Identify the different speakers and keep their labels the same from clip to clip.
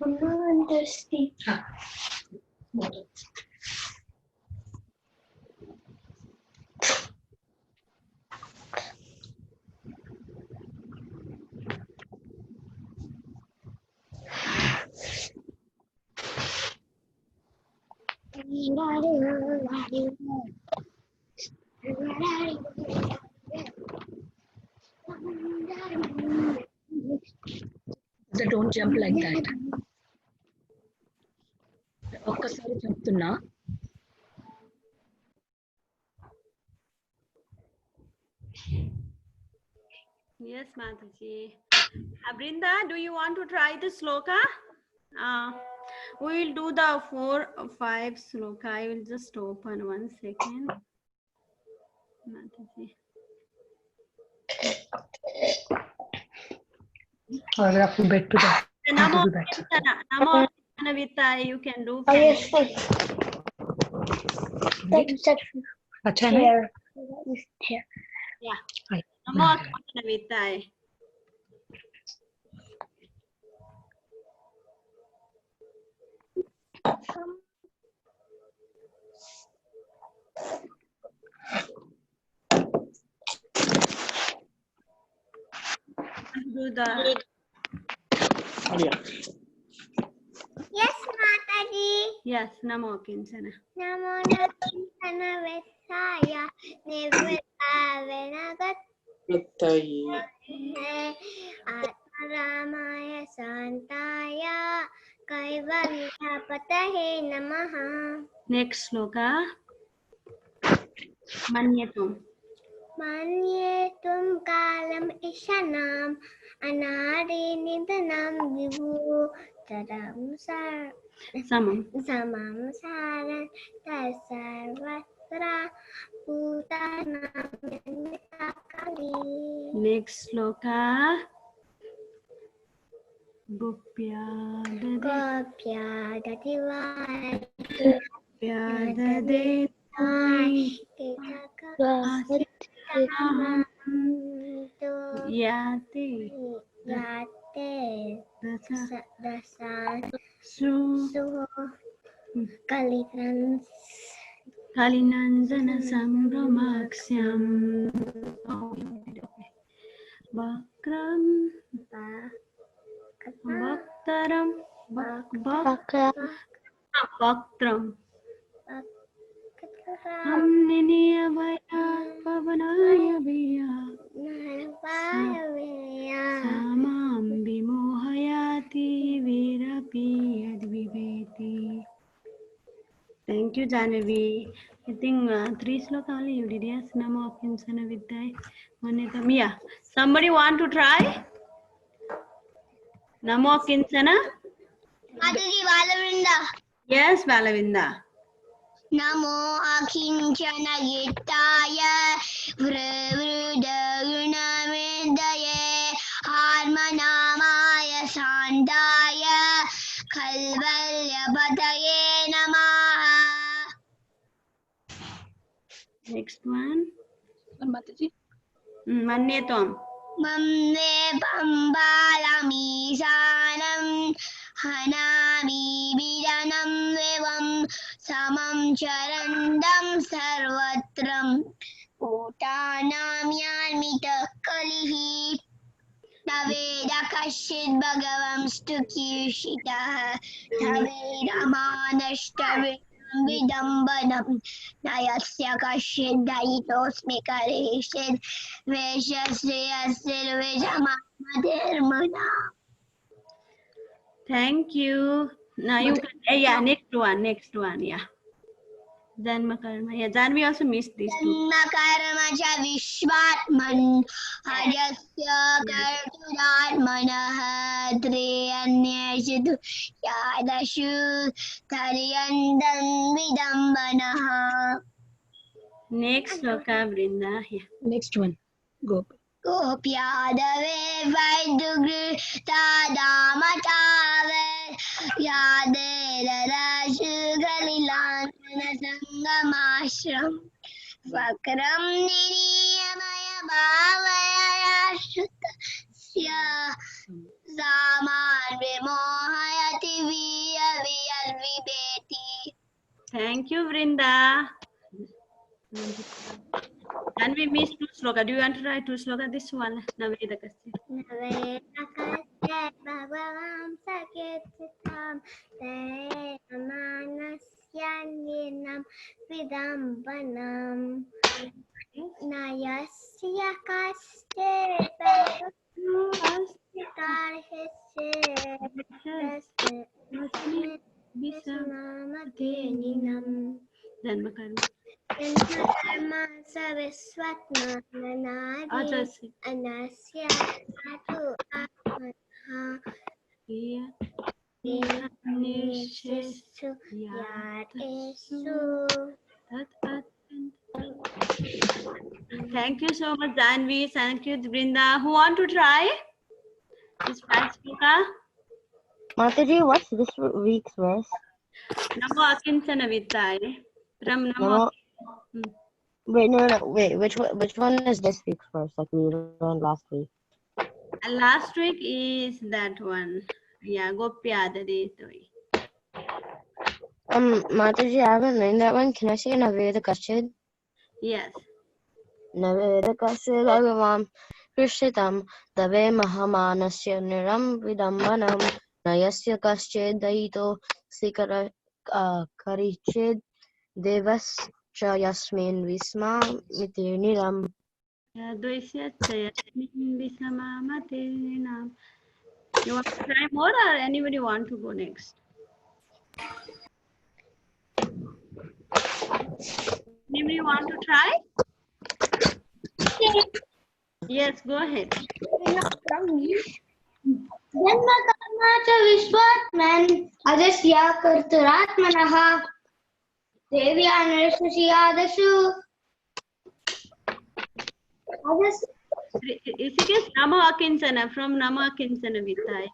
Speaker 1: understand.
Speaker 2: Don't jump like that. ఒక్కసారి చెప్తున్నా.
Speaker 3: Yes, Mataji. Brinda, do you want to try the sloka? We will do the 4 or 5 sloka. I will just open 1 second. Mataji.
Speaker 2: I have to bed to that.
Speaker 3: Namo Anjana Vita, you can do.
Speaker 1: Oh, yes, please.
Speaker 2: अच्छा है ना?
Speaker 1: Here. Here.
Speaker 3: Yeah.
Speaker 2: Right.
Speaker 3: Namo Anjana Vita. Do the
Speaker 1: Yes, Mataji.
Speaker 3: yes, Namo Kinchana.
Speaker 1: Namo Kinsana Vesaya Nivritavanagat Atmaramaya Santaya Kaivalapatahe Namaha.
Speaker 3: Next sloka. Manyatum.
Speaker 1: Manyetum kalam ishanam anari nidanam vivu tadam
Speaker 3: Samam.
Speaker 1: samam saran tasarvatra putanam kali.
Speaker 3: Next sloka. Gopya
Speaker 1: Gopya
Speaker 3: dade Yate
Speaker 1: dasan
Speaker 3: Su Kalinanjana Sambramakshyam Vakram Vaktaram Vaktram Hamniniya Vaya Pavanaya Viya Samam Vimohayati Virapi Adviveti. Thank you, Janavi. I think 3 sloka only you did. Yes, Namo Kinsana Vidyai Manetam. Yeah. Somebody want to try? Namo Kinsana?
Speaker 1: Mataji Valavinda.
Speaker 3: Yes, Valavinda.
Speaker 1: Namo Akinchana Gitaya Vrivrudagunavidaye Harmanamaya Sandaya Kalvalyapataye Namaha.
Speaker 3: Next one.
Speaker 2: Mataji.
Speaker 3: Mannetam.
Speaker 1: Mamne Pambalami Sanam Hanami Vidanam Vivam Samam Charandam Sarvatram Utanam Yalmita Kalihi Taveda Kashid Bhagavam Stukirshita Taveda Manashtavidam Vidambanam Nayasya Kashid Daitosmi Karishid Veshasriyasil Vijamadermana.
Speaker 3: Thank you. Now you can, yeah, next one, yeah. Janma karma. Yeah, Janvi also missed these two.
Speaker 1: Janma karma cha vishvatman hajasya karturatmanah triyanyashitu yadashu tharyandan vidambanah.
Speaker 3: Next sloka, Brinda. Yeah.
Speaker 2: Next one. Go.
Speaker 1: Gopyadave Vaidugritadamatave Yaderashugalilanana Sangamashram Vakram Niriyamaya Bhavaya Shutasya सामान विमोहयति वियद्विबेति.
Speaker 3: Thank you, Vrinda. And we missed 2 sloka. Do you want to try 2 sloka? This one. Navedakasya.
Speaker 1: Navedakasya bhagavam saketitam manasyanyenam vidambanam nayasya kasyet Visamamadheninam
Speaker 3: Dharma karma.
Speaker 1: Dharma Saraswatmananadi Anasya Atu Atmaha Nishisu Yatesu.
Speaker 3: Thank you so much, Danvi. Thank you, Brinda. Who want to try this fast sloka?
Speaker 4: Mataji, what's this week's verse?
Speaker 3: Namo akincana vittaye. From Namo.
Speaker 4: Namo. Wait, no. Wait, which one is this week's verse? Like we learned last week.
Speaker 3: Last week is that one. Yeah, Gopyadade.
Speaker 4: Mataji, I haven't learned that one. Can I say Naveda Kashid?
Speaker 3: Yes.
Speaker 4: Naveda Kashid Bhagavam Krishitam Dave Mahamanasya Niram Vidambanam Nayasya Kashid Daito Sikara Karichid Devas Yasmin Visma Mitirniram.
Speaker 3: Dvaisya Chayasmin Visamamatinam. You want to try more or anybody want to go next? Anybody want to try? Yes, go ahead.
Speaker 1: Janma karma cha vishwatman ajasya karturatmanaha devyanarshashiyadashu.
Speaker 3: Is Namo Akinsana from Namo Akinsana Vittaya.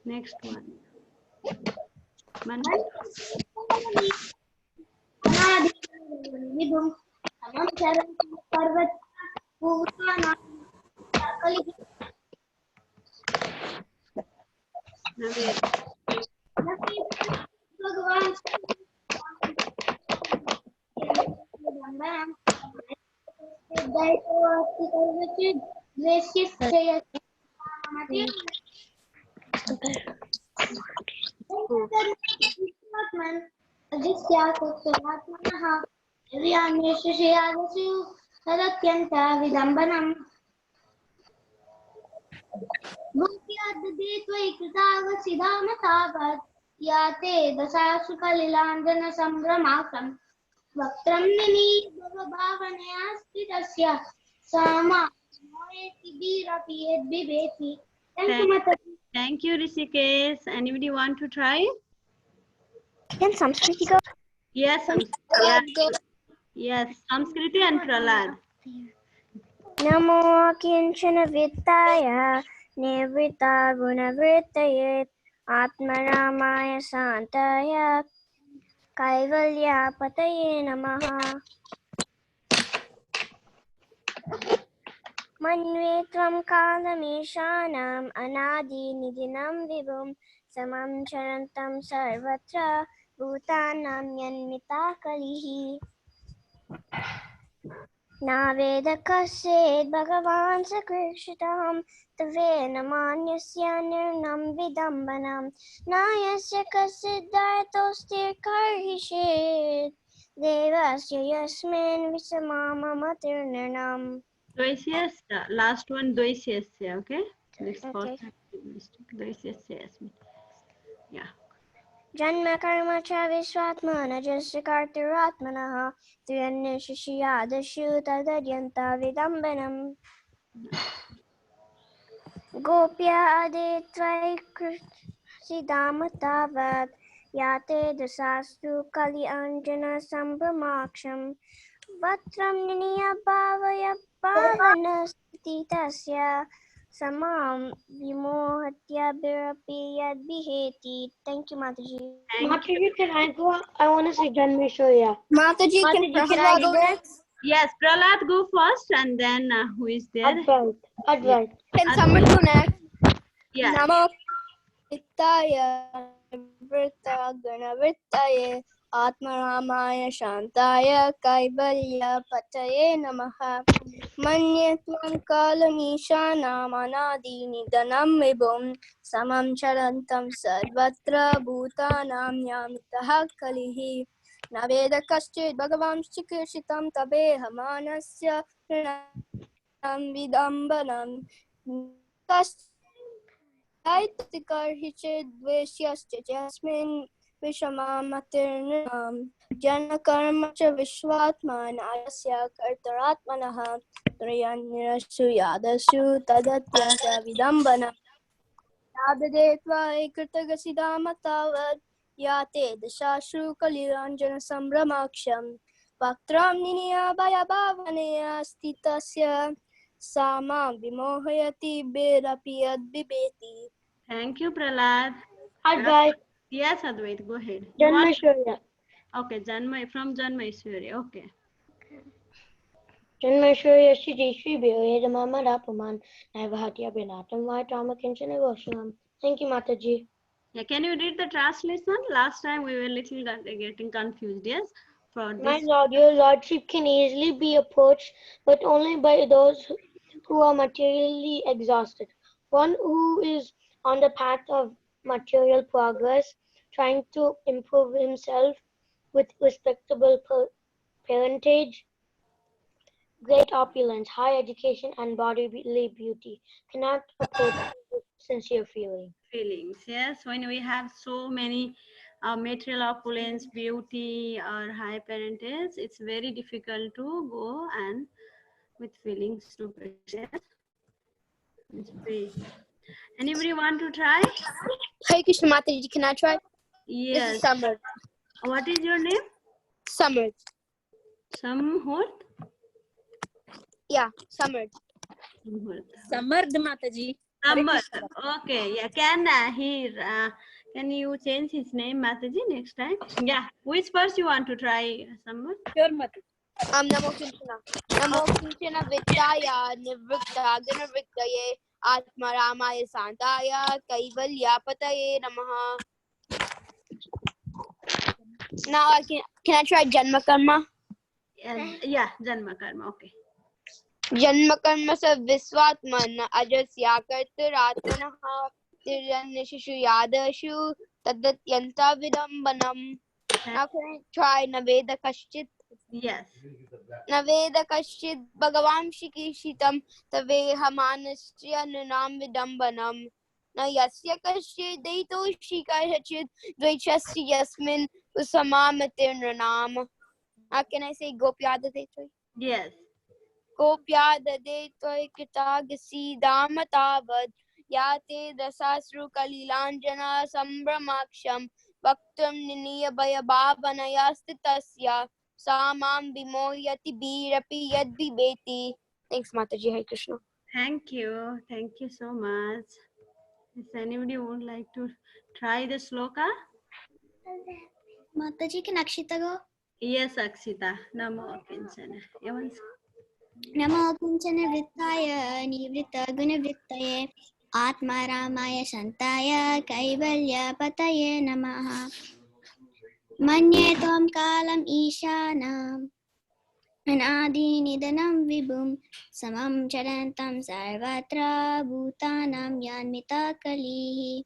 Speaker 3: Next one.
Speaker 1: Vidambanam Gopyadade tvai kritavasiddhamatavat yate dasasu kalilandana sambramakam Vaktram nini bhavavanaya sthidasya sama moeti birapi edbibeti. Thank you, Mataji.
Speaker 3: Thank you, Rishikesh. Anybody want to try?
Speaker 4: Can Samskriti go?
Speaker 3: Yes, Samskriti. Yes, Samskriti and Pralad.
Speaker 1: Namo kinchana vittaya nivrita gunavrittayet atmaramaya santaya kaivalya pataye namaha. Manve tvam kalameshanam anadi nidinam vibhum samam charantam sarvatra bhutanam yanmita kalihi. Naveda kasyed bhagavan sakrishitam tave namanyasya nirnam vidambanam nayasya kasydartostir karhishit devasya yasmin visamamatir nirnam.
Speaker 3: Dvaisyasya. Last one, Dvaisyasya. Okay? This
Speaker 1: Okay.
Speaker 3: Dvaisyasya. Yeah.
Speaker 1: Janma karma cha viswatmana jasya kartiratmanaha triyanishishiyadashu tadadyanta vidambanam gopya aditvai sidamatavat yate dasastu kali anjana sambhamaksham vatram niniya bhavaya bhavana stitasya Samam vimohatyabhirapi yadviheti. Thank you, Mataji.
Speaker 5: Mataji, can I go? I want to say Janmeshwarya.
Speaker 1: Mataji, can
Speaker 5: Mataji, can I
Speaker 1: Prahlad go
Speaker 5: go?
Speaker 1: next?
Speaker 3: Yes, Prahlad, go first, and then who is there?
Speaker 5: Advait. Advait.
Speaker 1: Can Samar go next?
Speaker 3: Yeah.
Speaker 1: Namo Vittaya Vritta Ganavrittaye Atmaramaya Shantaya Kaivalya Pataye Namaha Manye Tvam Kalamishana Manadi Nidanam Vibhum Samam Charantam Sarvatra Bhutanam Yamitaha Kalihi Naveda Kaschid Bhagavam Chikirshitam Tabeha Manasya Pranam Vidambanam Karhichidveshyascha jasmin vishamatirnam janakarma cha vishwatman ayasya kartaratmanaha triyannirasu yadasu tadatyanta vidambana yadadetva ekritagasidama yate dashashu kaliranjana sambramaksham vaktram niniya bhayabhavanaya stitasya samam vimohayati berapiyad bibeti.
Speaker 3: Thank you, Prahlad.
Speaker 5: Advait.
Speaker 3: Yes, Advait, go ahead. You want-
Speaker 5: Janmeshwarya.
Speaker 3: Okay, from Janmeshwarya. Okay.
Speaker 5: Janmeshwarya Shri Shri Bhyo Mama Rapaman Naivahatya Benatam Vaitama Kinchana Goshamam. Thank you, Mataji.
Speaker 3: Yeah, can you read the translation? Last time we were little getting confused. Yes, for
Speaker 5: My
Speaker 3: this.
Speaker 5: Lord, your Lordship can easily be approached, but only by those who are materially exhausted. One who is on the path of material progress, trying to improve himself with respectable parentage, great opulence, high education, and bodily beauty, cannot approach with sincere feeling.
Speaker 3: Feelings. Yes, when we have so many material opulence, beauty, or high parentage, it's very difficult to go and with feelings to Krishna. Yes? Let's pray. Anybody want to try?
Speaker 1: Hey Krishna Mataji, can I try? This
Speaker 3: Yes.
Speaker 1: is Samar.
Speaker 3: What is your name?
Speaker 1: Samar.
Speaker 3: Samhurt?
Speaker 1: Yeah, Samar.
Speaker 2: Samardh Mataji.
Speaker 3: Samar. Okay. Yeah. Can you change his name, Mataji, next time? Yeah. Which first you want to try, Samar?
Speaker 2: Sure, Mataji.
Speaker 1: Namo Kinchana. Namo Kinchana Vittaya Nivritta Ganavrittaye Atma Ramaya Santaya Kaivalya Pataye Namaha. Now can I try Janma Karma?
Speaker 3: Yeah, Janma Karma. Okay.
Speaker 1: Janma Karma sa Viswatman Ajasya Kartaratmanaha Tiranyashishu Yadashu Tadatyanta Vidambanam. Now can I try Naveda Kashchit?
Speaker 3: Yes.
Speaker 1: Naveda Kashchit Bhagavam Shikishitam Tavehamanasya Nunam Vidambanam. Na Yasya Kashchit Daito Shikashachit Dvaichasya Yasmin Usamamatir Nunam. How can I say Gopyada Detoi?
Speaker 3: Yes.
Speaker 1: Gopyada Detoi Kitagasi Damatavad Yate Dasasru Kalilanjana Sambramaksham Bhaktam Niniya Bhayabhavanayasti Samam Vimohyati Birapi Yad Vibeti. Thanks, Mataji. Hare Krishna.
Speaker 3: Thank you. Thank you so much. If anybody would like to try the sloka?
Speaker 6: Mataji, can Akshita go?
Speaker 3: Yes, Akshita. Namo Kinchana.
Speaker 6: Namo Kinchana Vrittaya Nivritta Gunavrittaye Atma Ramaya Shantaya Kaivalya Pataye Namaha Manye Tvam Kalam Ishanam Anadi Nidanam Vibhum Samam Charantam Sarvatra Bhutanam Yanmita Kalihi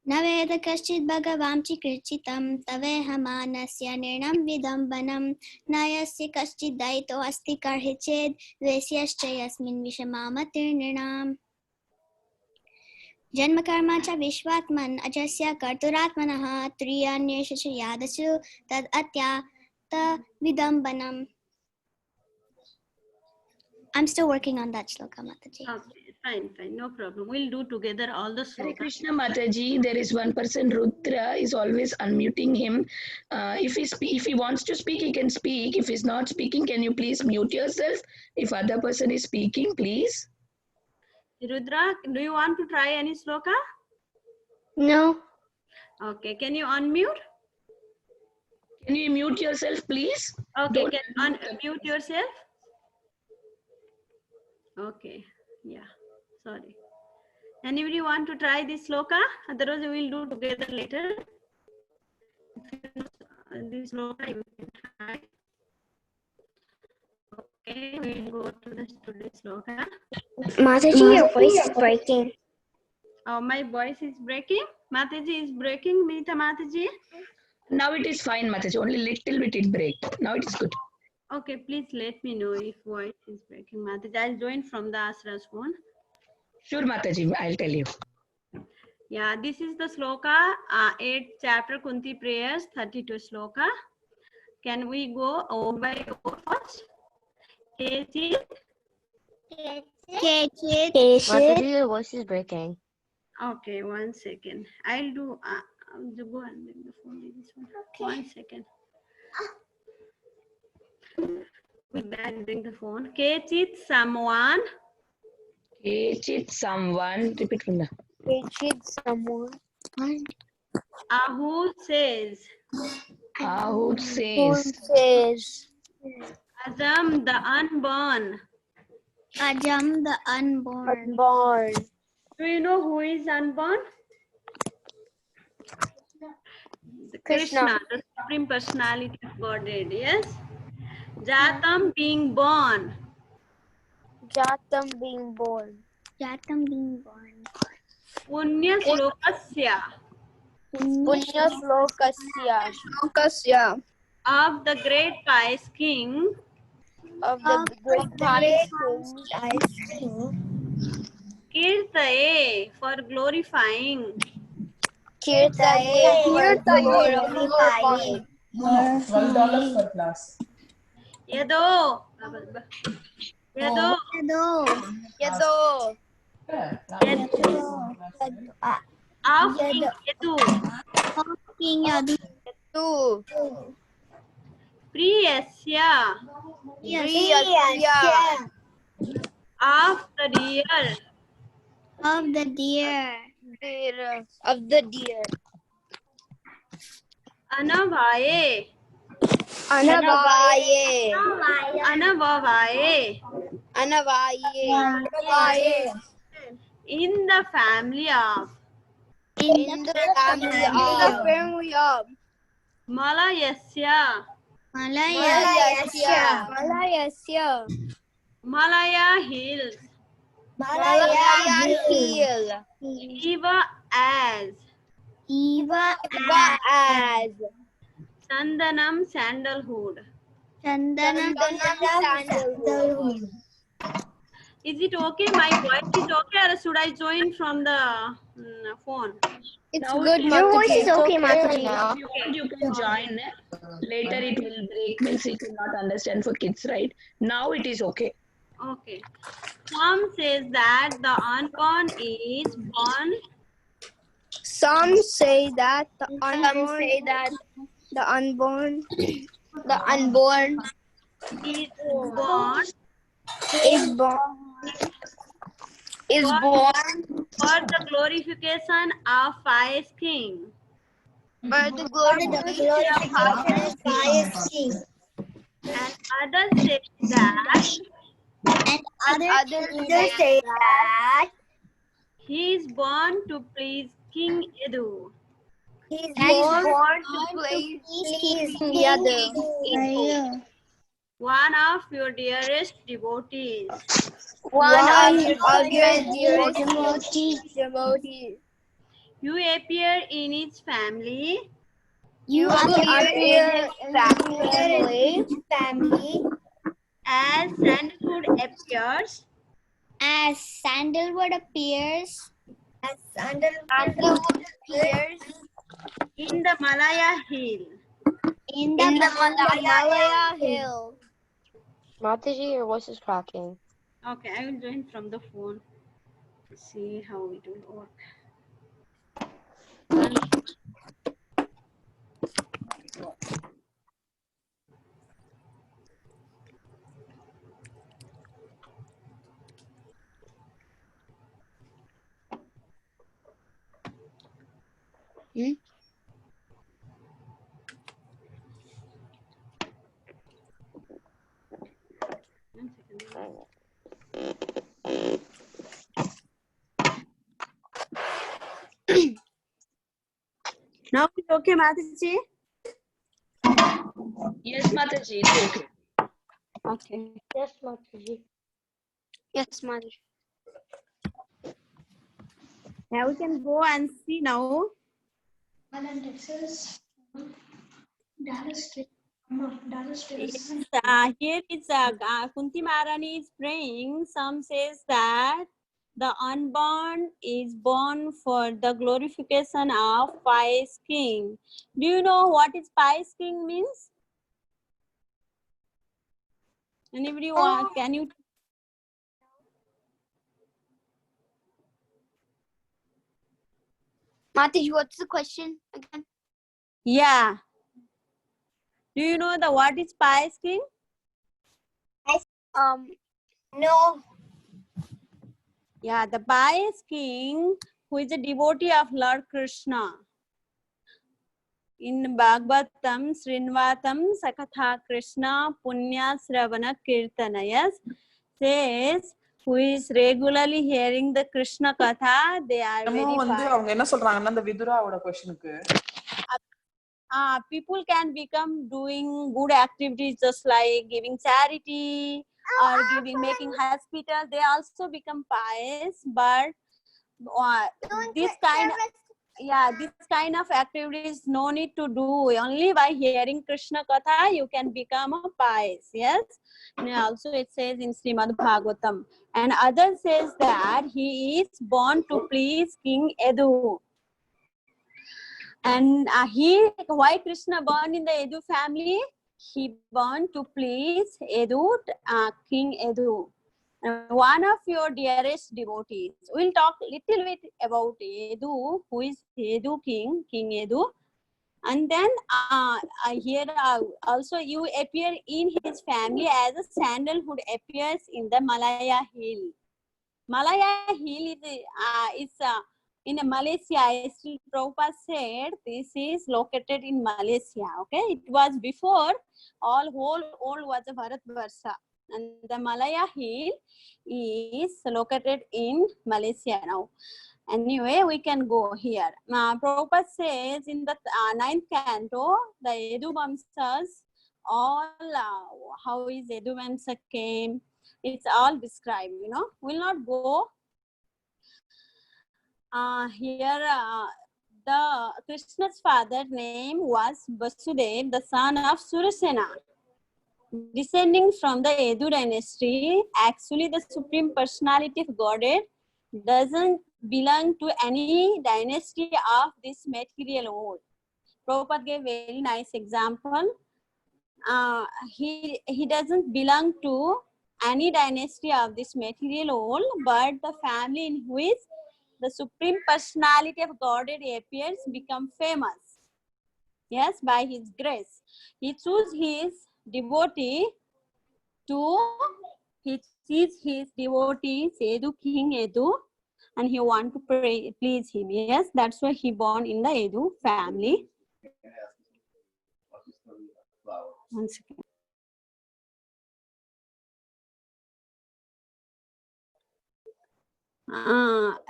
Speaker 6: Naveda Kaschid Bhagavam Chikrichitam Tavehamanasya Nirnam Vidambanam Nayasya Kaschid Daito Asti Karhiched Vesyascha Yasmin Vishamamatir Nirnam Janmakarma Cha Vishwatman Ajasya Karturatmanaha Triyanyesha Yadasu Tad Atyata Vidambanam. I'm still working on that shloka, Mataji.
Speaker 3: Okay, fine, no problem. We'll do together all the
Speaker 2: Hare
Speaker 3: slokas.
Speaker 2: Krishna Mataji, there is one person, Rudra, is always unmuting him. If he wants to speak, he can speak. If he's not speaking, can you please mute yourself? If other person is speaking, please.
Speaker 3: Rudra, do you want to try any sloka?
Speaker 5: No.
Speaker 3: Okay, can you unmute?
Speaker 2: Can you mute yourself, please?
Speaker 3: Okay,
Speaker 2: Don't
Speaker 3: can unmute yourself? Okay, yeah, sorry. Anybody want to try this sloka? Otherwise, we will do together later. This sloka you can try. Okay, we will go to the today's sloka.
Speaker 1: Mataji, your voice is breaking.
Speaker 3: Oh, my voice is breaking. Mataji is breaking. Meeta Mataji.
Speaker 2: Now it is fine, Mataji. Only little bit it break. Now it is good.
Speaker 3: Okay, please let me know if voice is breaking. Mataji, I'll join from the Asra's phone.
Speaker 2: Sure, Mataji, I'll tell you.
Speaker 3: Yeah, this is the sloka, 8th chapter Kunti prayers, 32 sloka. Can we go over by over first? Kechit.
Speaker 4: Mataji, your voice is breaking.
Speaker 3: Okay, 1 second. I'll do. I'll go and bring the phone. This one. Okay. 1 second. With that, bring the phone. Kechit someone.
Speaker 2: Kechit someone. Repeat from the.
Speaker 1: Kechit someone.
Speaker 3: Ahu says.
Speaker 2: Who
Speaker 1: Who
Speaker 2: says?
Speaker 1: says?
Speaker 3: Azam the unborn.
Speaker 6: Ajam the unborn.
Speaker 1: Unborn.
Speaker 3: Do you know who is unborn?
Speaker 1: Krishna.
Speaker 3: The Supreme Personality of Godhead, yes? Jatam being born.
Speaker 1: Jatam being born.
Speaker 6: Jatam being born.
Speaker 3: Punya Slokasya.
Speaker 1: Punya Slokasya.
Speaker 3: Of the great pious king.
Speaker 1: Of the great pious king.
Speaker 3: Kirtaye for glorifying.
Speaker 1: Kirtaye for glorifying.
Speaker 7: $12 per class.
Speaker 3: Yado. Yado.
Speaker 1: Yado.
Speaker 3: Of King Yadu.
Speaker 6: King Yadu.
Speaker 1: Tu.
Speaker 3: Priyasya.
Speaker 1: Priyasya.
Speaker 3: Of the deer.
Speaker 6: Of the deer.
Speaker 1: Of the deer.
Speaker 3: Anavaye.
Speaker 1: Anavaye.
Speaker 3: Anavaye.
Speaker 1: Anavaye.
Speaker 3: In the family of.
Speaker 1: In the family of.
Speaker 3: Malayasya.
Speaker 6: Malaya.
Speaker 1: Malayasya.
Speaker 3: Malaya hills.
Speaker 1: Malaya hill.
Speaker 3: Eva as.
Speaker 6: Eva
Speaker 1: As.
Speaker 3: Sandanam sandalwood.
Speaker 6: Chandanam
Speaker 1: Sandalwood.
Speaker 3: Is it okay? My voice is okay, or should I join from the phone?
Speaker 1: It's
Speaker 2: Now
Speaker 1: good,
Speaker 2: it is
Speaker 1: Mataji.
Speaker 4: voice is okay,
Speaker 1: Mataji.
Speaker 2: If you want, you can join. Later it will break, means you cannot understand for kids, right? Now it is okay.
Speaker 3: Okay. Some says that the unborn is born.
Speaker 1: Some say that the unborn
Speaker 3: Is born
Speaker 1: is born
Speaker 3: for the glorification of pious king.
Speaker 1: for the glorification of pious king.
Speaker 3: And others say that
Speaker 1: Others say that
Speaker 3: he is born to please King Edu.
Speaker 1: he is born to please King Yadu.
Speaker 3: One of your dearest devotees.
Speaker 1: One of your dearest devotees.
Speaker 3: You appear in his family
Speaker 1: You appear in his family
Speaker 3: as sandalwood appears
Speaker 6: as sandalwood appears
Speaker 3: in the Malaya hill.
Speaker 6: in
Speaker 1: in
Speaker 6: the
Speaker 1: the Malaya hill.
Speaker 4: Mataji, your voice is cracking.
Speaker 3: Okay, I will join from the phone. See how it will work. Now it's okay, Mataji?
Speaker 2: Yes, Mataji, it's okay.
Speaker 3: Okay.
Speaker 5: Yes, Mataji.
Speaker 1: Yes, Mataji.
Speaker 3: Now we can go and see now. Yes, here is Kunti Maharani is praying. Some says that the unborn is born for the glorification of pious king. Do you know what is pious king means? Anybody want? Can you?
Speaker 1: Mataji, what's the question again?
Speaker 3: Yeah. Do you know the what is pious king?
Speaker 1: No.
Speaker 3: Yeah, the pious king who is a devotee of Lord Krishna. In Bhagavatam, Srinvatam, Sakatha Krishna, Punya Sravana Kirtanayas says who is regularly hearing the Krishna Katha, they are very pious.
Speaker 7: அவங்க என்ன சொல்றாங்கன்னா அந்த விதுராவோட क्वेश्चனுக்கு
Speaker 3: People can become doing good activities just like giving charity or making hospital. They also become pious, but this kind of activities no need to do. Only by hearing Krishna Katha you can become a pious. Yes. And also it says in Srimad Bhagavatam. And others says that he is born to please King Edu. And why Krishna born in the Edu family? He born to please Edu, King Edu. One of your dearest devotees. We'll talk little bit about Edu, who is Edu King, King Edu. And then here also you appear in his family as a sandalwood appears in the Malaya Hill. Malaya Hill is in Malaysia. Still Prabhupada said this is located in Malaysia. Okay, it was before whole was a Bharatvarsha. And the Malaya Hill is located in Malaysia now. Anyway, we can go here. Prabhupada says in the 9th canto, the Edu Vamsas, all how is Edu Vamsa came, it's all described, you know. We'll not go here. The Krishna's father name was Vasudev, the son of Surasena. Descending from the Edu dynasty, actually the Supreme Personality of Godhead doesn't belong to any dynasty of this material world. Prabhupada gave very nice example. He doesn't belong to any dynasty of this material world, but the family in which the Supreme Personality of Godhead appears become famous. Yes, by his grace. He chose his devotee Edu, King Edu, and he want to please him. Yes, that's why he born in the Edu family. One second.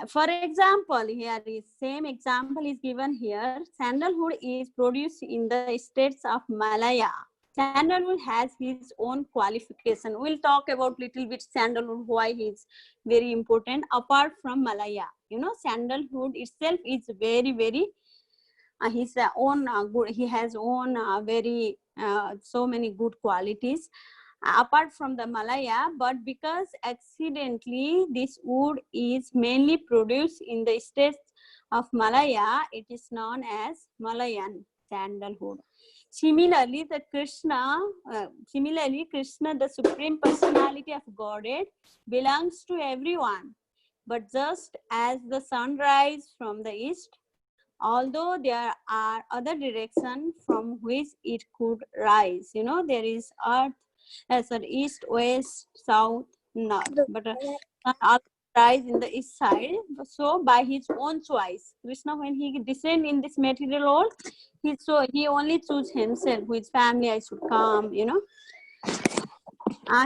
Speaker 3: For example, here is same example is given here. Sandalwood is produced in the states of Malaya. Sandalwood has his own qualification. We'll talk about little bit sandalwood, why it's very important. Apart from Malaya, you know, sandalwood itself is very, very his own good. He has own very so many good qualities. Apart from the Malaya, but because accidentally this wood is mainly produced in the states of Malaya, it is known as Malayan sandalwood. Similarly, Krishna, the Supreme Personality of Godhead, belongs to everyone. But just as the sun rises from the east, although there are other directions from which it could rise, you know, there is earth, east, west, south, north, but sun rise in the east side. So by his own choice, Krishna, when he descend in this material world, he only choose himself, which family I should come, you know.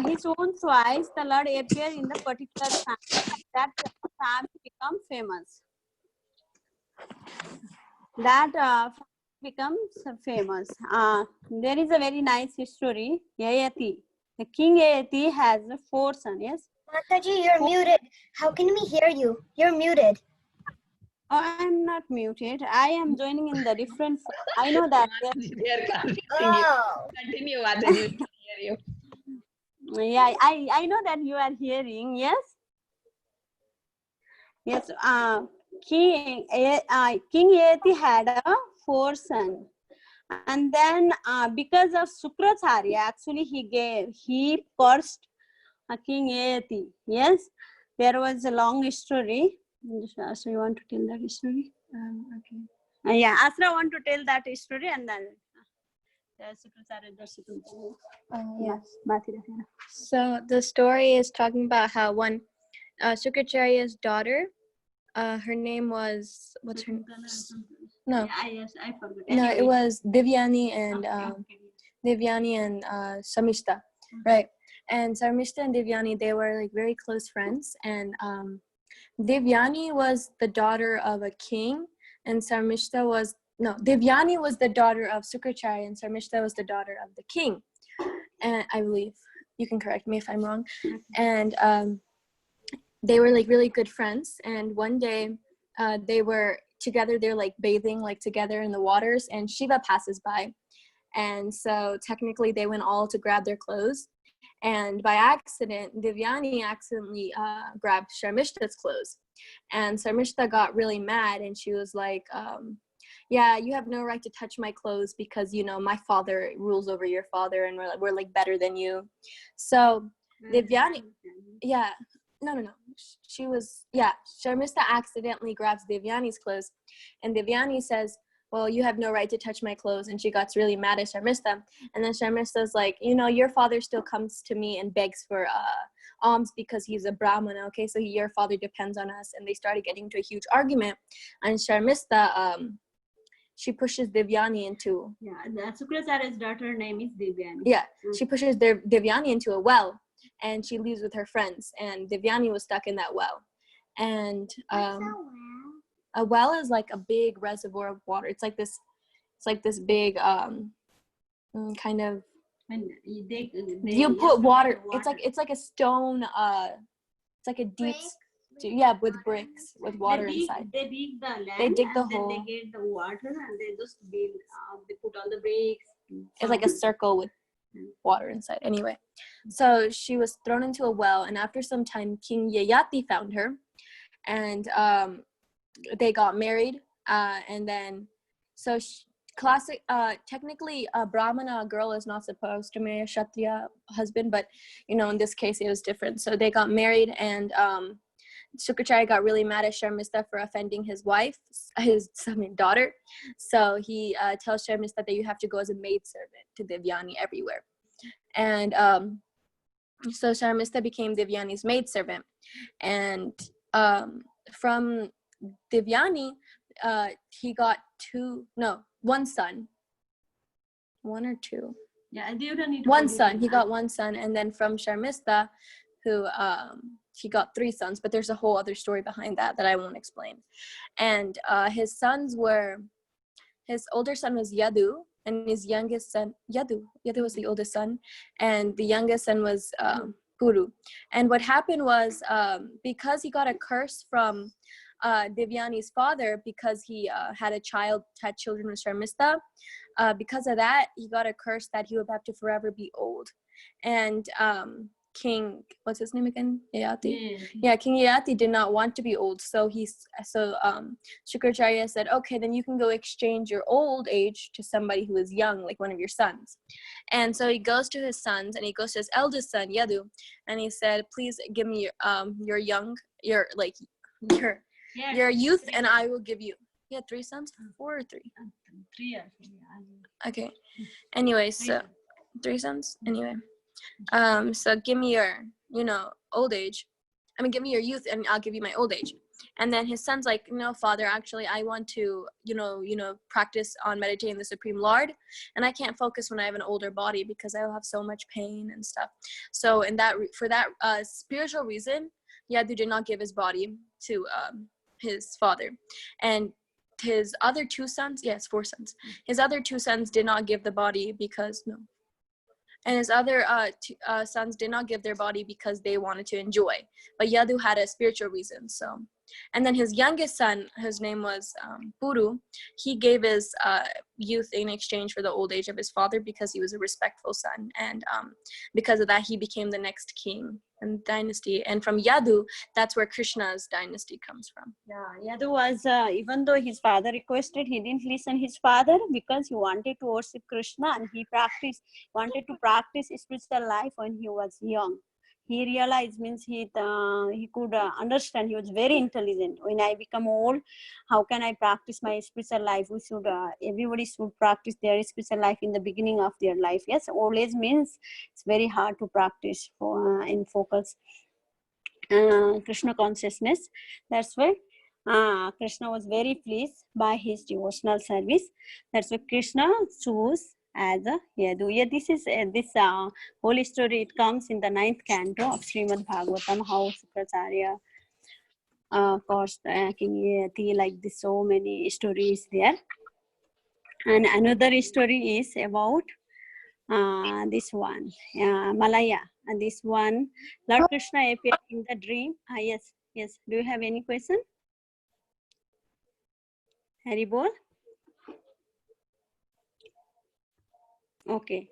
Speaker 3: His own choice, the Lord appear in the particular family. That family become famous. That becomes famous. There is a very nice story. Yayati, the king Yayati has 4 sons. Yes.
Speaker 1: Mataji, you're muted. How can we hear you? You're muted.
Speaker 3: Oh, I'm not muted. I am joining in the different. I know that. Yes.
Speaker 2: They are convincing
Speaker 1: Oh.
Speaker 2: you. Continue, Mataji. We can hear you.
Speaker 3: Yeah, I know that you are hearing. Yes. Yes. King Yeti had a 4 sons. And then because of Sukracharya, actually he cursed King Yeti. Yes, there was a long story. So you want to tell that story? Okay. Yeah, Asra want to tell that story and then Sukracharya just
Speaker 8: Yes. So the story is talking about how one Sukracharya's daughter, her name was, what's her name? No.
Speaker 3: Yes, I forgot.
Speaker 8: No,
Speaker 3: Anyway.
Speaker 8: it was Divyani and Samishta, right? And Samishta and Divyani, they were like very close friends, and Divyani was the daughter of a king, and Divyani was the daughter of Sukracharya, and Sarmishta was the daughter of the king. And I believe, you can correct me if I'm wrong. And they were like really good friends. And one day they were together, they're like bathing like together in the waters, and Shiva passes by. And so technically they went all to grab their clothes. And by accident, Divyani accidentally grabbed Sharmishta's clothes. And Sharmishta got really mad, and she was like, yeah, you have no right to touch my clothes because, you know, my father rules over your father, and we're like better than you. So Divyani, yeah, no. She was, yeah, Sharmishta accidentally grabs Divyani's clothes, and Divyani says, well, you have no right to touch my clothes. And she got really mad at Sharmishta. And then Sharmista's like, you know, your father still comes to me and begs for alms because he's a Brahmana, okay? So your father depends on us. And they started getting into a huge argument. And Sharmista, she pushes Divyani into...
Speaker 3: Yeah, the Sukracharya's daughter name is Divyani.
Speaker 8: Yeah, she pushes Divyani into a well. And she leaves with her friends. And Divyani was stuck in that well. And... a well is like a big reservoir of water. It's like this big kind of, you put water. It's like a stone. It's like a deep, with bricks with water inside.
Speaker 3: They dig the land.
Speaker 8: They dig the
Speaker 3: and
Speaker 8: hole.
Speaker 3: Then they get the water and they just build. They put all the bricks.
Speaker 8: It's like a circle with water inside. Anyway, so she was thrown into a well, and after some time, King Yayati found her, and they got married, and then technically a Brahmana girl is not supposed to marry a Kshatriya husband, but you know, in this case it was different. So they got married, and Sukracharya got really mad at Sharmista for offending his daughter. So he tells Sharmista that you have to go as a maidservant to Divyani everywhere. And so Sharmista became Divyani's maidservant, and from Divyani, he got one son. One or two?
Speaker 3: Yeah,
Speaker 8: one son. He got one son, and then from Sharmista, who he got 3 sons, but there's a whole other story behind that I won't explain. And his sons were, his older son was Yadu, and his youngest son, Yadu was the oldest son, and the youngest son was Puru. And what happened was, because he got a curse from Divyani's father, because he had children with Sharmista, because of that, he got a curse that he would have to forever be old. And King, what's his name again? Yayati? Yeah, King Yayati did not want to be old, so Shukracharya said, okay, then you can go exchange your old age to somebody who is young, like one of your sons. And so he goes to his sons, and he goes to his eldest son, Yadu, and he said, please give me your youth, and I will give you. He had 3 sons? 4 or 3?
Speaker 3: 3.
Speaker 8: Okay. Anyway, so 3 sons? Anyway. So give me your, old age, I mean, give me your youth and I'll give you my old age. And then his son's like, no, father, actually, I want to, practice on meditating the Supreme Lord. And I can't focus when I have an older body because I will have so much pain and stuff. So for that spiritual reason, Yadu did not give his body to his father. And his other two sons, yes, 4 sons. His other 2 sons did not give the body because, no. And his other sons did not give their body because they wanted to enjoy. But Yadu had a spiritual reason, so. And then his youngest son, his name was Puru, he gave his youth in exchange for the old age of his father because he was a respectful son. And because of that, he became the next king and dynasty. And from Yadu, that's where Krishna's dynasty comes from.
Speaker 3: Yeah, Yadu was, even though his father requested, he didn't listen his father because he wanted to worship Krishna, and he wanted to practice spiritual life when he was young. He realized, means he could understand. He was very intelligent. When I become old, how can I practice my spiritual life? We should, everybody should practice their spiritual life in the beginning of their life. Yes, old age means it's very hard to practice in focus Krishna consciousness. That's why Krishna was very pleased by his devotional service. That's why Krishna chose as a Yadu. Yeah, this is this whole story. It comes in the 9th canto of Srimad Bhagavatam. How Sukracharya caused King Yati, like this. So many stories there. And another story is about this one, Malaya. And this one, Lord Krishna appeared in the dream. Yes. Do you have any question? Haribol? Okay.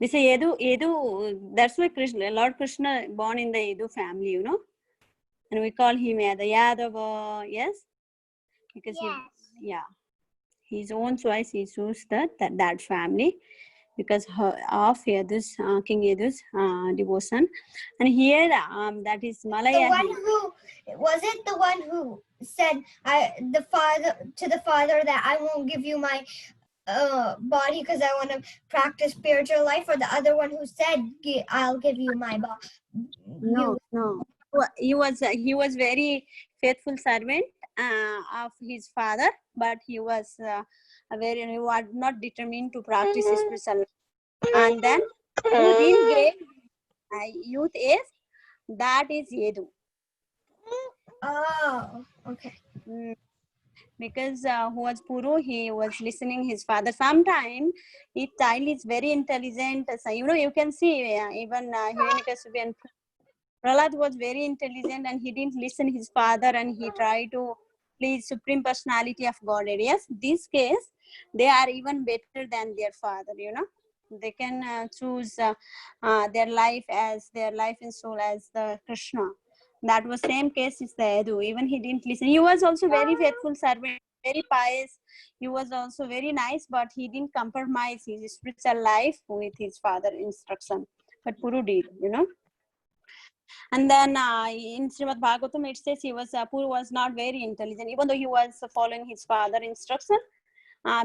Speaker 3: This is Yedu. That's why Lord Krishna born in the Yedu family, and we call him the Yadava. Yes, because his own choice, he chose that family because of Yadu's King Yadu's devotion. And here, that is Malaya.
Speaker 9: Was it the one who said the father that I won't give you my body because I want to practice spiritual life, or the other one who said I'll give you my body?
Speaker 3: No. He was very faithful servant of his father, but he was he was not determined to practice spiritual life. And then who didn't give youth is, that is Yedu.
Speaker 9: Oh, okay.
Speaker 3: Because who was Puru, he was listening his father. Sometimes if child is very intelligent, so, you can see even Hiranyakasipu and Prahlad was very intelligent, and he didn't listen his father, and he tried to please Supreme Personality of Godhead. Yes, this case, they are even better than their father, They can choose their life and soul as the Krishna. That was same case is the Edu. Even he didn't listen. He was also very faithful servant, very pious. He was also very nice, but he didn't compromise his spiritual life with his father instruction. But Puru did, And then in Srimad Bhagavatam, it says Puru was not very intelligent, even though he was following his father instruction.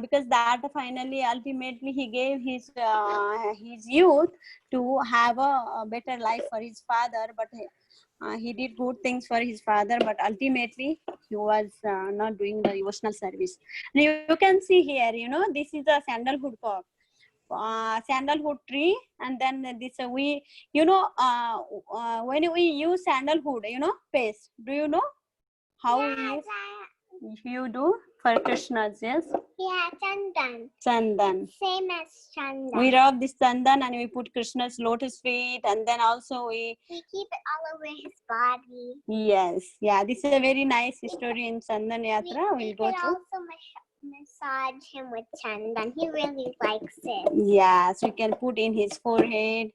Speaker 3: Because that finally, ultimately, he gave his youth to have a better life for his father. But he did good things for his father, but ultimately he was not doing the devotional service. And you can see here, this is a sandalwood tree, and then this when we use sandalwood, paste. Do you know how we use? You do for Krishna's, yes?
Speaker 6: Yeah, chandan.
Speaker 3: Chandan.
Speaker 6: Same as chandan.
Speaker 3: We rub this chandan and we put Krishna's lotus feet, and then also we
Speaker 6: keep it all over his body.
Speaker 3: Yes, yeah. This is a very nice story in Chandan Yatra.
Speaker 6: We
Speaker 3: go
Speaker 6: can also massage him with chandan. He really likes it.
Speaker 3: Yes, we can put in his forehead,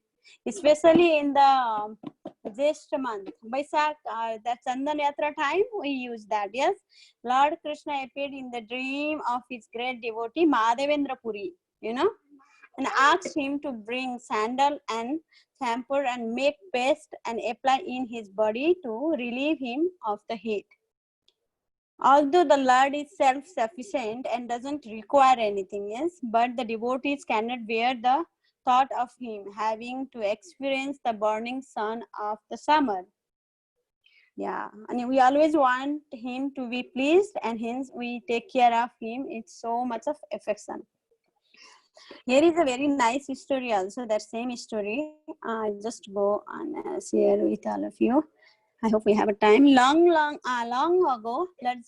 Speaker 3: especially in the Jeshta month, Baisak, the Chandan Yatra time, we use that. Yes, Lord Krishna appeared in the dream of his great devotee Madhavendra Puri, and asked him to bring sandal and camphor and make paste and apply in his body to relieve him of the heat. Although the Lord is self-sufficient and doesn't require anything else, but the devotees cannot bear the thought of him having to experience the burning sun of the summer. Yeah, and we always want him to be pleased, and hence we take care of him. It's so much of affection. Here is a very nice story also, that same story. I just go and share with all of you. I hope we have a time. Long ago, Lord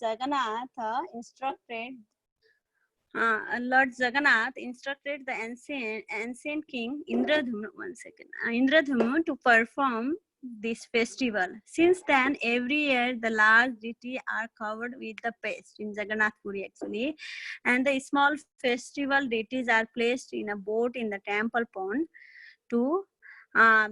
Speaker 3: Jagannath instructed the ancient king Indradhumna, Indradhumna, to perform this festival. Since then, every year the large deity are covered with the paste in Jagannath Puri actually, and the small festival deities are placed in a boat in the temple pond to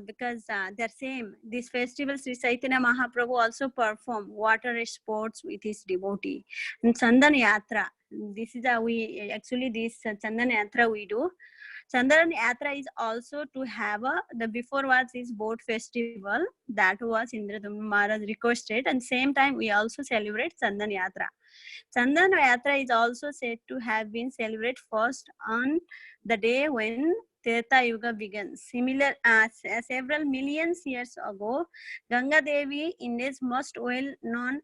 Speaker 3: because they're same. This festival, Sri Chaitanya Mahaprabhu also perform water sports with his devotee. And Chandan Yatra, this is this Chandan Yatra we do. Chandan Yatra is also to have the before was this boat festival that was Indradhumna Maharaj requested, and same time we also celebrate Chandan Yatra. Chandan Yatra is also said to have been celebrated first on the day when Treta Yuga begins. Similar, several millions years ago, Ganga Devi, India's most well-known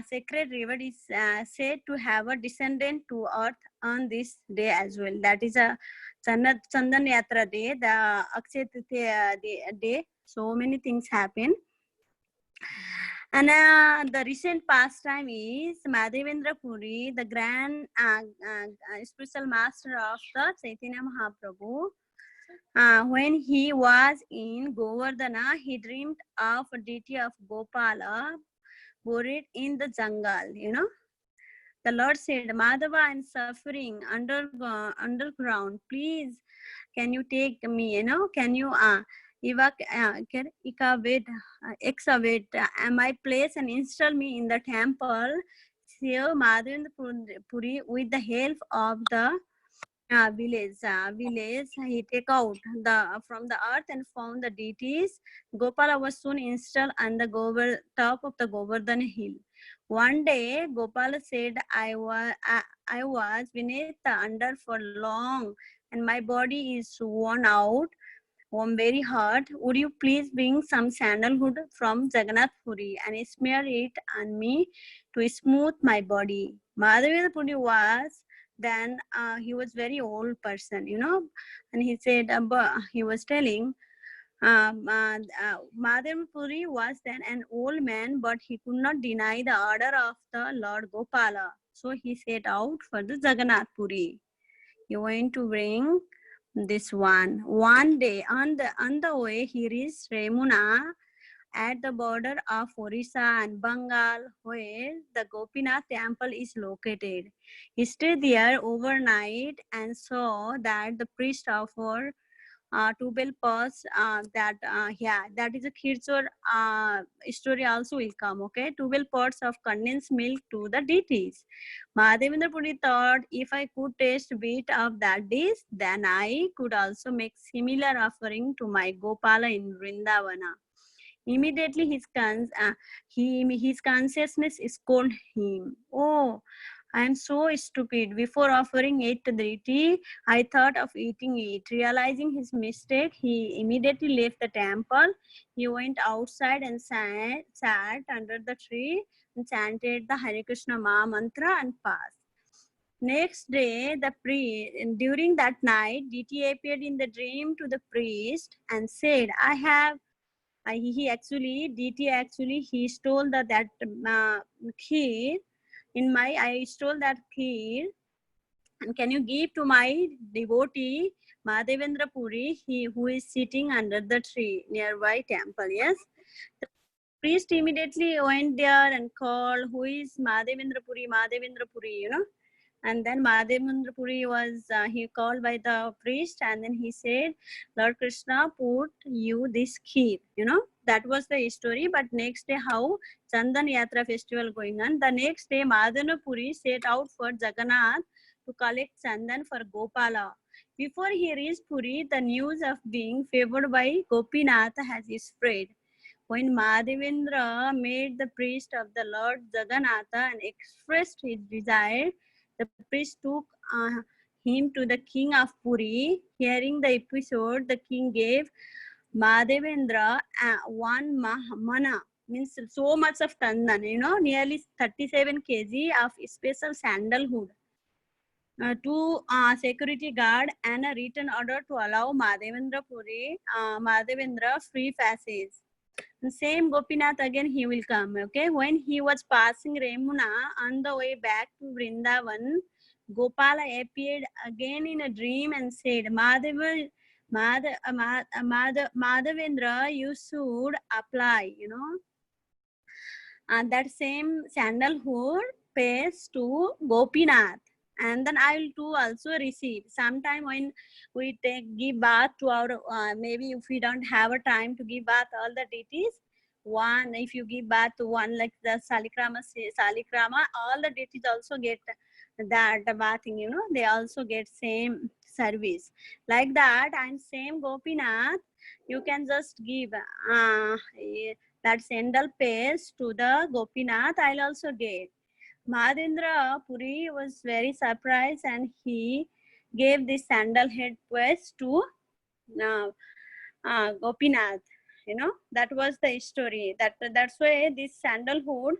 Speaker 3: sacred river, is said to have a descendant to earth on this day as well. That is a Chandan Yatra day, the Akshay Tritiya day. So many things happen. And the recent pastime is Madhavendra Puri, the grand spiritual master of the Chaitanya Mahaprabhu. When he was in Govardhana, he dreamed of a deity of Gopala buried in the jungle, you know. The Lord said, Madhava, I'm suffering underground. Please, can you take me, you know, can you excavate my place and install me in the temple? So Madhavendra Puri, with the help of the village, he take out from the earth and found the deities. Gopala was soon installed on the top of the Govardhan hill. One day, Gopala said, I was beneath the under for long, and my body is worn out. I'm very hot. Would you please bring some sandalwood from Jagannath Puri and smear it on me to smooth my body? Madhavendra Puri was then he was very old person, you know, and he said he was telling Madhavendra Puri was then an old man, but he could not deny the order of the Lord Gopala. So he set out for the Jagannath Puri. He went to bring this one day on the way he reached Remuna at the border of Orissa and Bengal, where the Gopinath temple is located. He stayed there overnight and saw that the priest offered 12 pearls. That is a Khirchor story also will come. Okay, 12 pots of condensed milk to the deities. Madhavendra Puri thought, if I could taste a bit of that dish, then I could also make similar offering to my Gopala in Vrindavana. Immediately his consciousness scolded him. Oh, I am so stupid. Before offering it to the deity, I thought of eating it. Realizing his mistake, he immediately left the temple. He went outside and sat under the tree and chanted the Hare Krishna Maha mantra and passed. Next day, during that night, deity appeared in the dream to the priest and said, he stole that kheer I stole that kheer, and can you give to my devotee Madhavendra Puri, who is sitting under the tree nearby temple? Yes. The priest immediately went there and called, who is Madhavendra Puri, you know. And then Madhavendra Puri was he called by the priest, and then he said, Lord Krishna put you this kheer, you know. That was the story. But next day, how Chandan Yatra festival going on, the next day Madhavendra Puri set out for Jagannath to collect Chandan for Gopala. Before he reached Puri, the news of being favored by Gopinath has spread. When Madhavendra made the priest of the Lord Jagannatha and expressed his desire, the priest took him to the king of Puri. Hearing the episode, the king gave Madhavendra one mana, means so much of tandan, nearly 37 kg of special sandalwood to security guard and a written order to allow Madhavendra free passage. The same Gopinath again he will come. Okay, when he was passing Remuna on the way back to Vrindavan, Gopala appeared again in a dream and said, Madhavendra, you should apply, and that same sandalwood paste to Gopinath. And then I will too also receive. Sometime when we give bath to our, maybe if we don't have a time to give bath all the deities, one, if you give bath to one like the Salikrama, all the deities also get that bathing, they also get same service. Like that, and same Gopinath, you can just give that sandal paste to the Gopinath, I'll also get. Madhavendra Puri was very surprised and he gave this sandal head paste to Gopinath. That was the story. That's why this sandalwood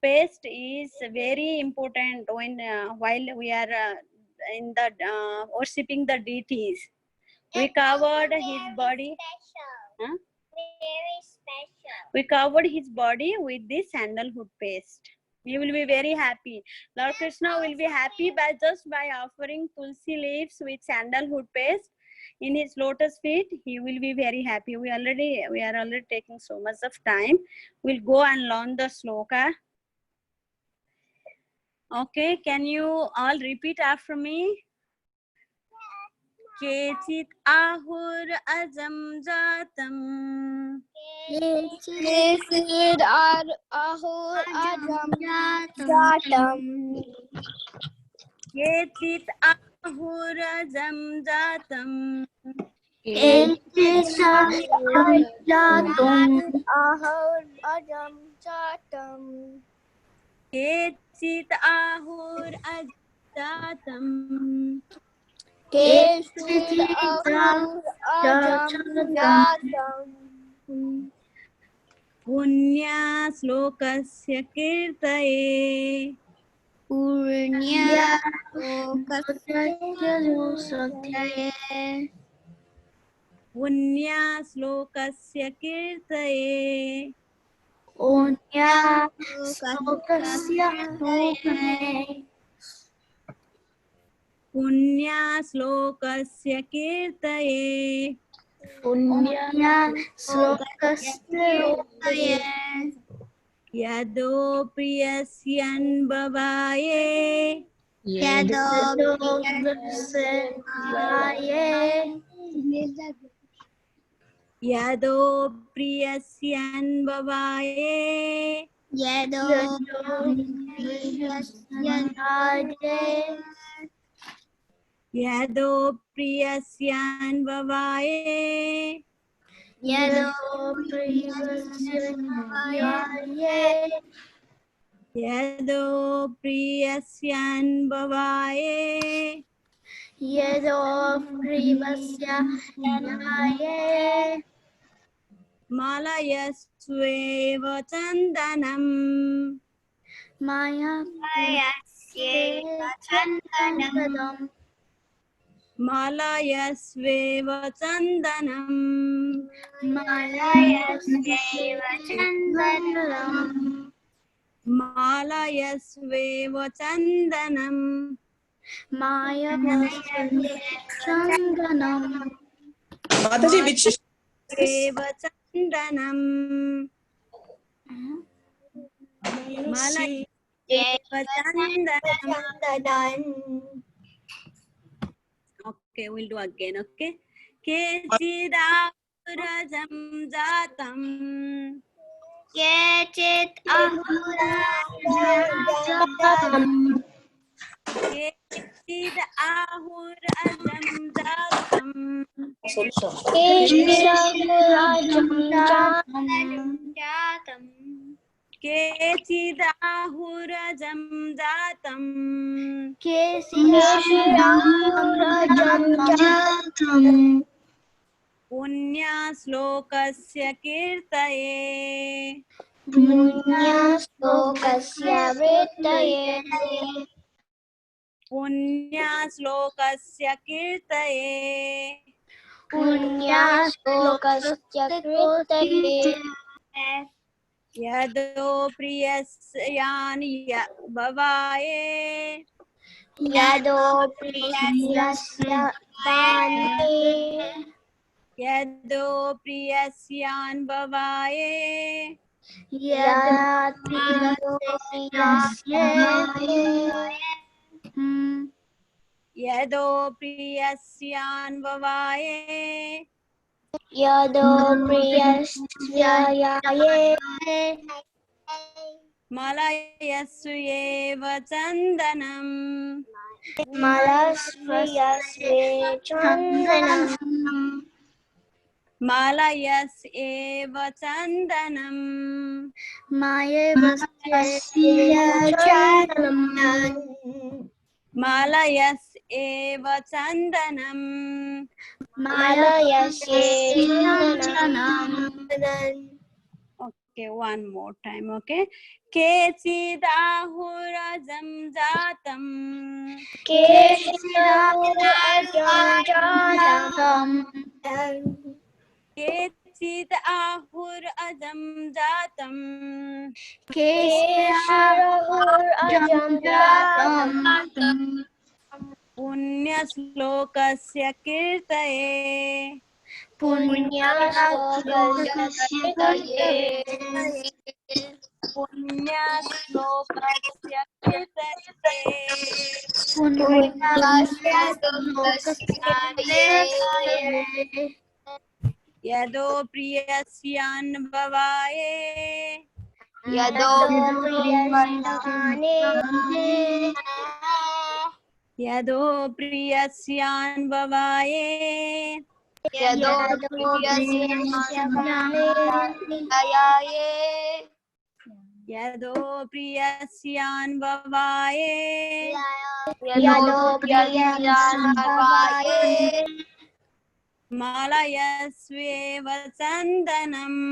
Speaker 3: paste is very important when while we are in the worshipping the deities. We covered his body. Huh?
Speaker 6: Very special.
Speaker 3: We covered his body with this sandalwood paste. You will be very happy. Lord Krishna will be happy by offering tulsi leaves with sandalwood paste in his lotus feet. He will be very happy. We are already taking so much of time. We'll go and learn the sloka. Okay, can you all repeat after me? Kechit ahur ajam jatam.
Speaker 1: Kechid ahur ajam jatam.
Speaker 3: Kechit ahur ajam jatam.
Speaker 1: Kechid ahur ajam jatam.
Speaker 3: Kechit ahur ajam jatam.
Speaker 1: Kechid ahur ajam jatam.
Speaker 3: Punya slokasya kirtaye.
Speaker 1: Punya slokasya
Speaker 3: Punya slokasya kirtaye.
Speaker 1: Punya slokasya
Speaker 3: Punya slokasya kirtaye.
Speaker 1: Punya slokasya
Speaker 3: Yado priyasyan bhavaye.
Speaker 1: Yado priyasya
Speaker 3: Yado priyasyan bhavaye.
Speaker 1: Yado
Speaker 3: Yado priyasyan bhavaye.
Speaker 1: Yado
Speaker 3: Yado priyasyan bhavaye.
Speaker 1: Yado priyasya
Speaker 3: Malayasveva chandanam.
Speaker 1: Mayasveva chandanam.
Speaker 3: Malayasveva chandanam.
Speaker 1: Malayasveva chandanam.
Speaker 3: Malayasveva chandanam.
Speaker 1: Mayasveva chandanam.
Speaker 7: Mataji, which is
Speaker 3: Sveva chandanam. Malayasveva chandanam. Okay, we'll do again. Okay. Kechidahurajam jatam.
Speaker 1: Kechit ahurajam.
Speaker 3: Kechid ahurajam jatam.
Speaker 1: Kechid ahurajam jatam.
Speaker 3: Kechid ahurajam jatam.
Speaker 1: Kechid ahurajam jatam.
Speaker 3: पुण्यश्लोकस्य कीर्तये
Speaker 6: पुण्यश्लोकस्य वृत्तये
Speaker 3: पुण्यश्लोकस्य कीर्तये
Speaker 6: पुण्यश्लोकस्य कृतये
Speaker 3: यदो प्रियस्यानि भवाये
Speaker 6: यदो प्रियस्य तानि
Speaker 3: यदो प्रियस्यान् भवाये
Speaker 6: यदो प्रियस्य
Speaker 3: यदो प्रियस्यान् भवाये
Speaker 6: यदो प्रियस्याये
Speaker 3: मलयस्येव चन्दनम्
Speaker 6: मलस्प्रियस्वे चन्दनम्
Speaker 3: मलयस्येव चन्दनम्
Speaker 6: मायवस्य चन्दनम्
Speaker 3: मलयस्येव चन्दनम्
Speaker 6: मालयस्य चन्दनम्
Speaker 3: Okay, one more time, okay? केचिदाहुरजं जातं केचिदाहुरजं जातं पुण्यश्लोकस्य कीर्तये
Speaker 6: पुण्यश्लोकस्य
Speaker 3: पुण्यश्लोकस्य कीर्तये यदो प्रियस्यान् भवाये
Speaker 6: यदो
Speaker 3: यदो प्रियस्यान् भवाये
Speaker 6: यदो
Speaker 3: यदो प्रियस्यान् भवाये मलयस्वेव चन्दनम्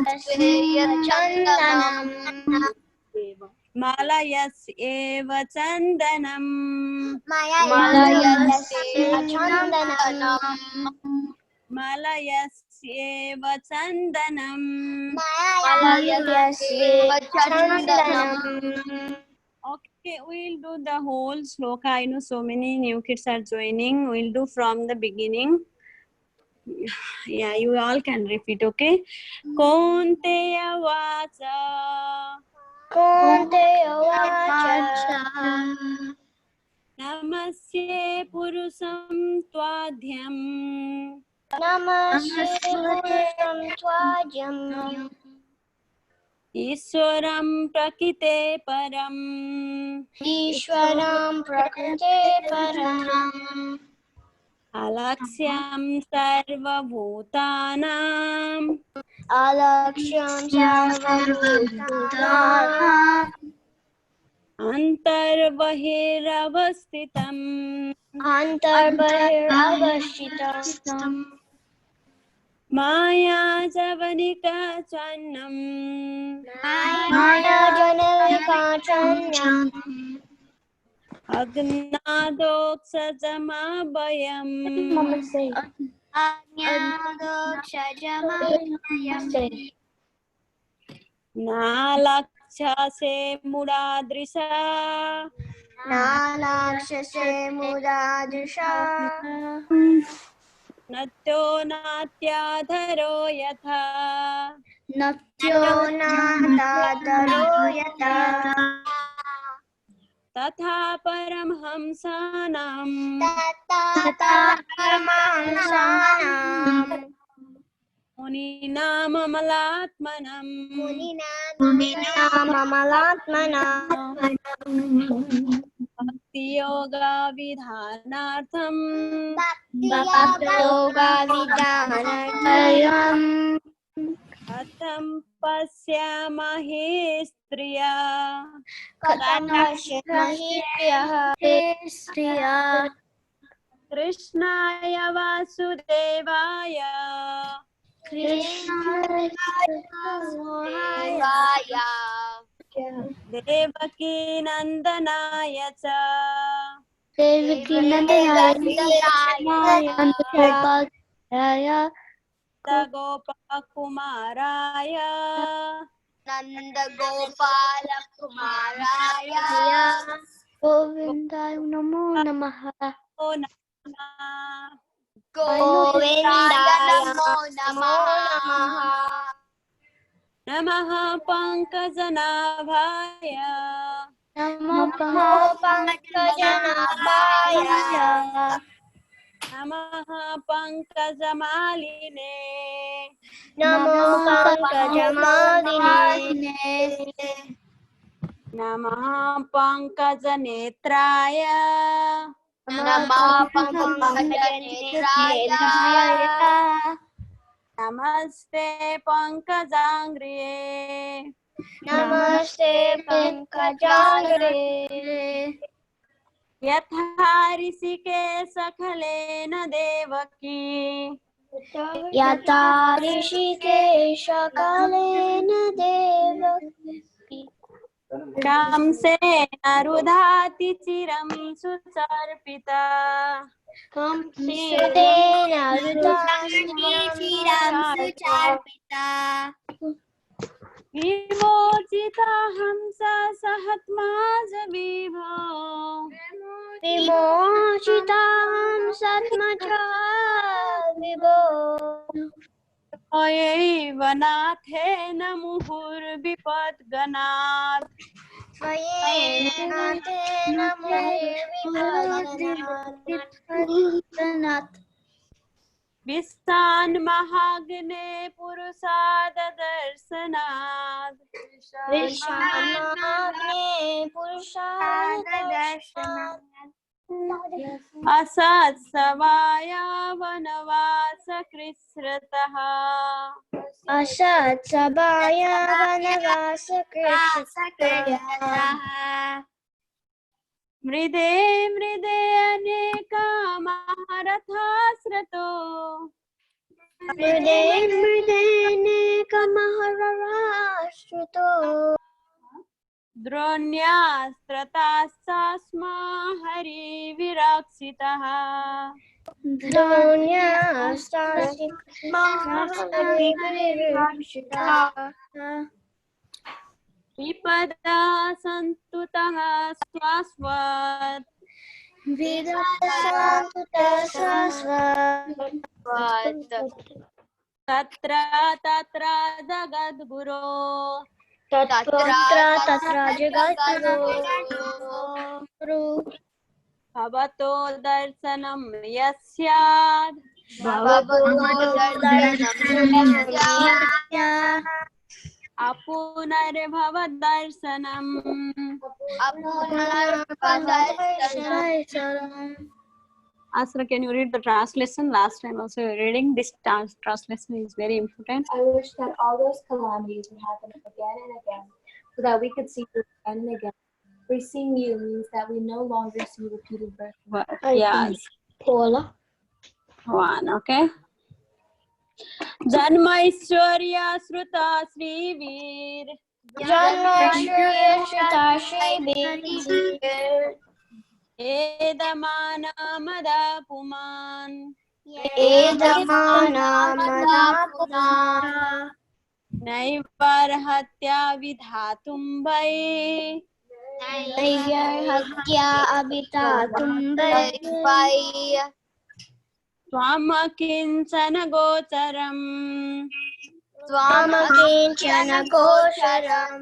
Speaker 3: मलयस्येव चन्दनम् मलयस्येव चन्दनम् Okay, we'll do the whole sloka. I know so many new kids are joining. We'll do from the beginning. Yeah, you all can repeat, okay? Konteya vacha Namasye purusam twadhyam Ishwaram prakite param
Speaker 6: ईश्वरं प्रकृते परम्
Speaker 3: Alaksyam sarvabhutanam
Speaker 6: अलक्ष्यं सर्वभूतानाम्
Speaker 3: Antarbahiravastitam
Speaker 6: अन्तर्बहिरवस्थितम्
Speaker 3: Maya javanika channam
Speaker 6: मायाजनकाचन्यम्
Speaker 3: Agnadokshajamabhayam
Speaker 6: अज्ञानदोक्षजमयम्
Speaker 3: Nalakshase mudadrisha
Speaker 6: नालाक्षसे मुदादृशा
Speaker 3: Natyo natyadharo yatha
Speaker 6: नत्यो नातातरो यथा
Speaker 3: Tatha paramhamsanam
Speaker 6: तथा परमांसानाम्
Speaker 3: Muninam amalatmanam
Speaker 6: ममलात्मनाम्
Speaker 3: Bhakti yoga vidhanartham
Speaker 6: भक्तियोगाविधानत्रयम्
Speaker 3: Katham pasyamahe striya
Speaker 6: कथं पश्यामहि प्रियः
Speaker 8: कृष्णाय वासुदेवाय देवकी नंदनाय च गोपकुमाराय
Speaker 1: नन्दगोपालकुमाराय
Speaker 5: गोविन्दाय नमो नमः।
Speaker 1: गोविन्दाय नमो नमः।
Speaker 8: नमः पंकजनाभाय
Speaker 5: नमो पंकजनाभाय
Speaker 8: नमः पंकजमालिने
Speaker 5: नमो पंकजमालिने
Speaker 8: नमः पंकजनेत्राय
Speaker 1: नमः पंकजनेत्राय
Speaker 8: नमस्ते पंकजांग्रिये
Speaker 5: नमस्ते पंकजांग्रे
Speaker 8: यथा ऋषिकेश खलेन देवकी
Speaker 5: यथा ऋषिकेश कालेन देवकी
Speaker 8: कंसेन रुधाति चिरं सुचर्पिता
Speaker 5: कंसेन
Speaker 8: विमोचिता हंस सहत्माज विभो
Speaker 5: विमोचितां सत्मजा विभो
Speaker 8: अयैव नाथेन मुहुर्विपद्गणात्
Speaker 5: स्वयेन तेन मुनिर्विपदनात्
Speaker 8: विस्तान्महाग्ने पुरुषाददर्शनात्
Speaker 5: विश्वानाग्ने पुरुषादर्शनात्
Speaker 8: असत्सवाया वनवासकृत्स्रतः
Speaker 5: असत्सभाय वनवासकृतः
Speaker 8: मृदे मृदे अनेका महारथास्रतो
Speaker 5: मृदे मृदेनेकमहरराश्रुतो
Speaker 8: द्रोण्यास्त्रतास्मा हरिविरक्षितः विपदा सन्तुतः स्वास्वत् तत्र तत्र जगद्गुरो
Speaker 5: तत्र जगद्गुरो
Speaker 8: भवतो दर्शनं यस्यात् अपुनर्भवदर्शनम् Asra, can you read the translation? Last time also you're reading. This translation is very important.
Speaker 10: I wish that all those calamities would happen again and again, so that we could see you again and again. For seeing you means that we no longer see repeated birth.
Speaker 8: Yes.
Speaker 5: Paula.
Speaker 8: One, okay. Janmaishwarya Sruta Sriveer.
Speaker 5: Janmaishwarya Sruta Sriveer.
Speaker 8: Edamana Madapuman.
Speaker 5: Edamana Madapuman.
Speaker 8: Naivarhatya Vidhatum Bhai.
Speaker 5: Naivarhatya Abhitatum Bhai.
Speaker 8: Swamakinchana Gocharam.
Speaker 5: Swamakinchana Gocharam.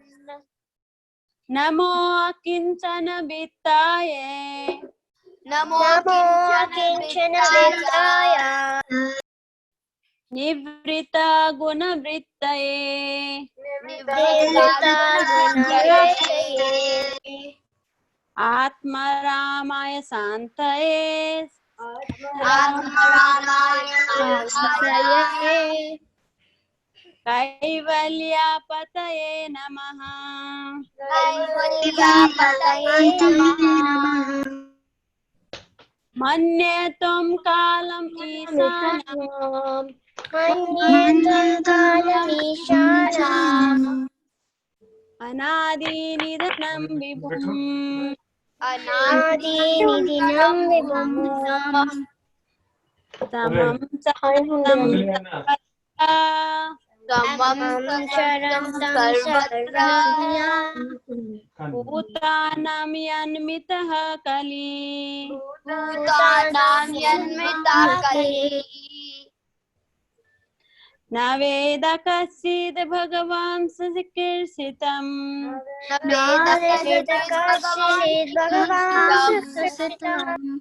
Speaker 8: Namo Akinchana Vittaye.
Speaker 1: NaMo
Speaker 5: Kinchana Vittaya.
Speaker 8: Nivrita Gunavrittaye. Atma Ramaya Santaye. Kaivalya Pataye Namaha. मन्ये त्वं कालम् ईशानम्
Speaker 9: मन्येतकालमीशानम्
Speaker 8: अनादिनिधनं विभुम्
Speaker 9: अनादिनिधिनं विभुम्
Speaker 8: तमं शरणं
Speaker 9: शरणं सर्वत्र
Speaker 8: भूतानां यन्मितः कली
Speaker 1: भूतानां यन्मिता कली
Speaker 8: न वेद कश्चिद् भगवान् सुचिकीर्षितम्
Speaker 1: न वेद
Speaker 9: कश्चित् भगवान् सुकृतम्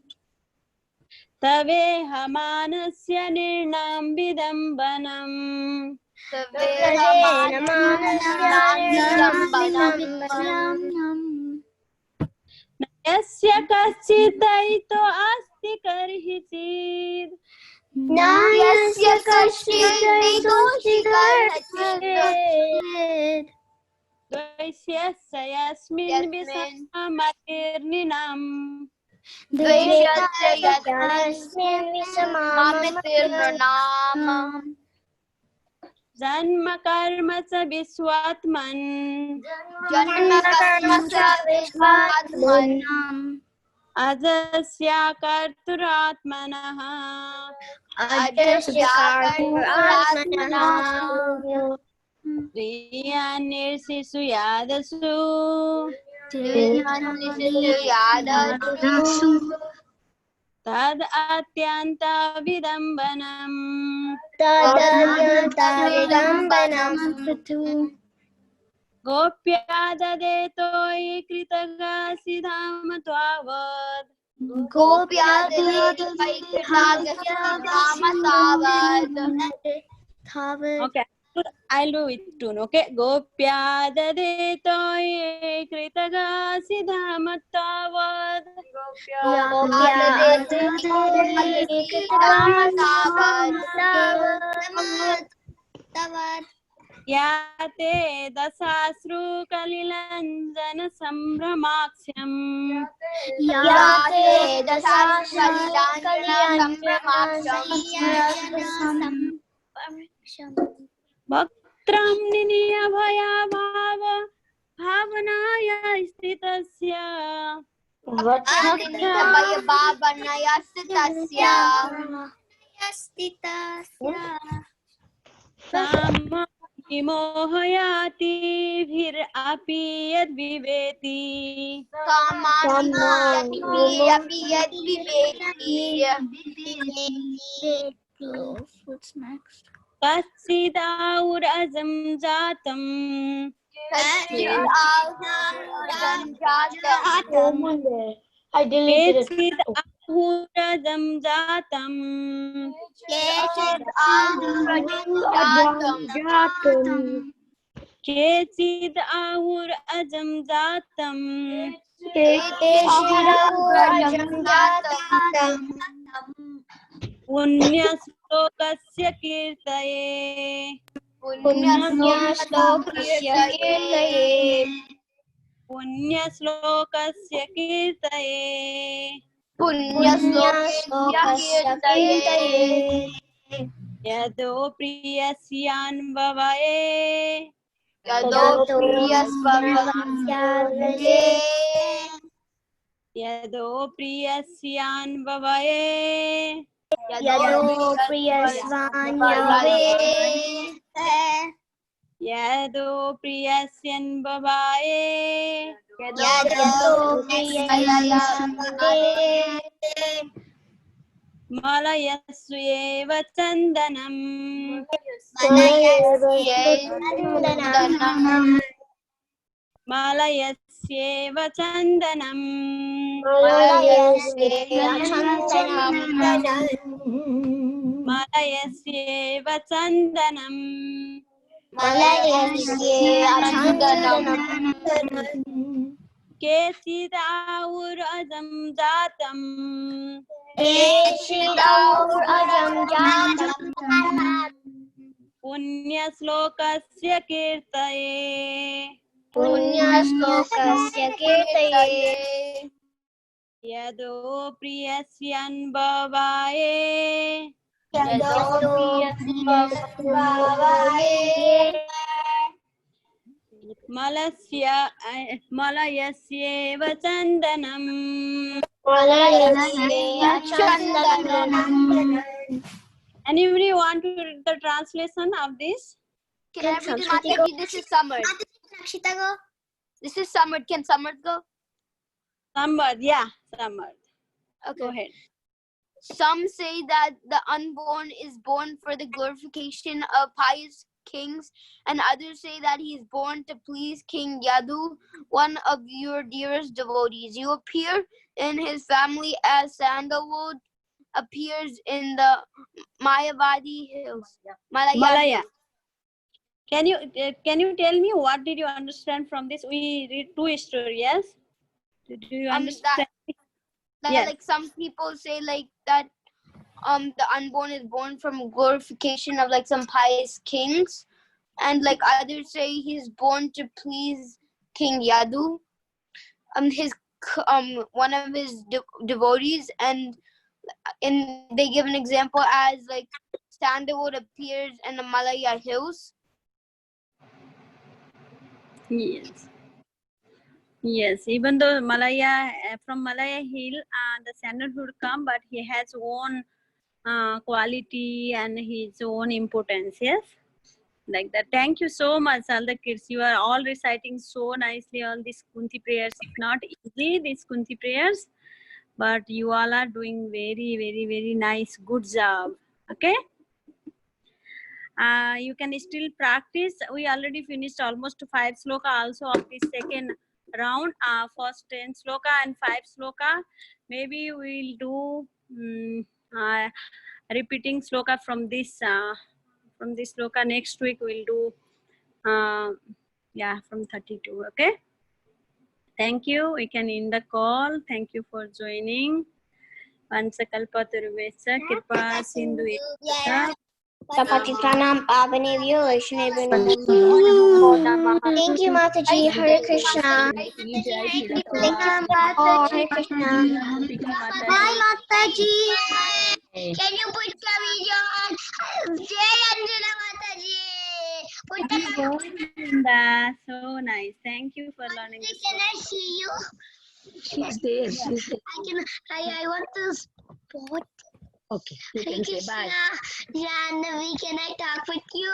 Speaker 8: तवेहमानस्य निर्णां विदम्बनम् न यस्य कश्चित् दयितो अस्ति कर्हिचित्
Speaker 9: न यस्य कश्चित् दोषितः
Speaker 8: द्वैष्यस्य यस्मिन् विषमतिर्निनाम् जन्म कर्म च विश्वात्मन् अजस्या कर्तुरात्मनः स्त्रियान्निर्षिषु यादसु तद् अत्यन्त विदम्बनम् गोप्या ददेतो ये कृतगासिधाम त्वावत् Okay, I'll do it too. Okay, Gopya ददेतो ये कृतगासिधाम त्वावत् या ते दशाश्रु कलिलञ्जन सम्भ्रमाक्ष्यम् वक्त्रं निनीय भया भाव भावनाया स्थितस्य विमोहयाति भिरपि यद्विवेति कच्चिदाहुरजं जातम् केचिदाहुरजं जातम् केचिदाहुरजं जातम् पुण्यश्लोकस्य कीर्तये पुण्यश्लोकस्य कीर्तये यदो प्रियस्यान्वये यदो प्रियस्यान्वये यदो प्रियस्यान्वये मलयस्येव चन्दनम् मलयस्येव चन्दनम् मलयस्येव चन्दनम् केचिदाहुरजं जातम् पुण्यश्लोकस्य कीर्तये
Speaker 11: यदो प्रियस्यान्भवाये मलयस्येव चन्दनम् Anybody want to read the translation of this?
Speaker 1: Can I read it, Mataji? This is Samar. This is Samar. Can Samar go?
Speaker 11: Samar, yeah, Samar.
Speaker 1: Okay.
Speaker 11: Go ahead.
Speaker 1: Some say that the unborn is born for the glorification of pious kings, and others say that he is born to please King Yadu, one of your dearest devotees. You appear in his family as sandalwood appears in the Mayavadi hills.
Speaker 11: Malaya. Can you tell me what did you understand from this? We read two stories, yes? Do you understand?
Speaker 1: Yes. Like some people say like that the unborn is born from glorification of like some pious kings, and like others say he's born to please King Yadu, his one of his devotees, and they give an example as like sandalwood appears in the Malaya hills.
Speaker 11: Yes. Yes, even though Malaya, from Malaya hill, the sandalwood come, but he has own quality and his own importance, yes? Like that. Thank you so much, all the kids. You are all reciting so nicely all these Kunti prayers. It's not easy, these Kunti prayers, but you all are doing very, very, very nice. Good job. Okay? You can still practice. We already finished almost 5 sloka also of the second round. First 10 sloka and 5 sloka. Maybe we'll do repeating sloka from this sloka. Next week we'll do from 32. Okay. Thank you. We can end the call. Thank you for joining. Vansakalpataruvesa kripa sindhu
Speaker 9: Tapatitanam Pavanevyo Vaishnavyo Thank you, Mataji. Hare Krishna. Thank you, Hare Krishna. Bye, Mataji. Can you put the video on Jai Anjana Mataji?
Speaker 11: So nice. Thank you for learning this.
Speaker 9: Can I see you?
Speaker 2: She's there. She's there.
Speaker 9: I want to spot.
Speaker 2: Okay. You can say bye.
Speaker 9: Janvi, can I talk with you?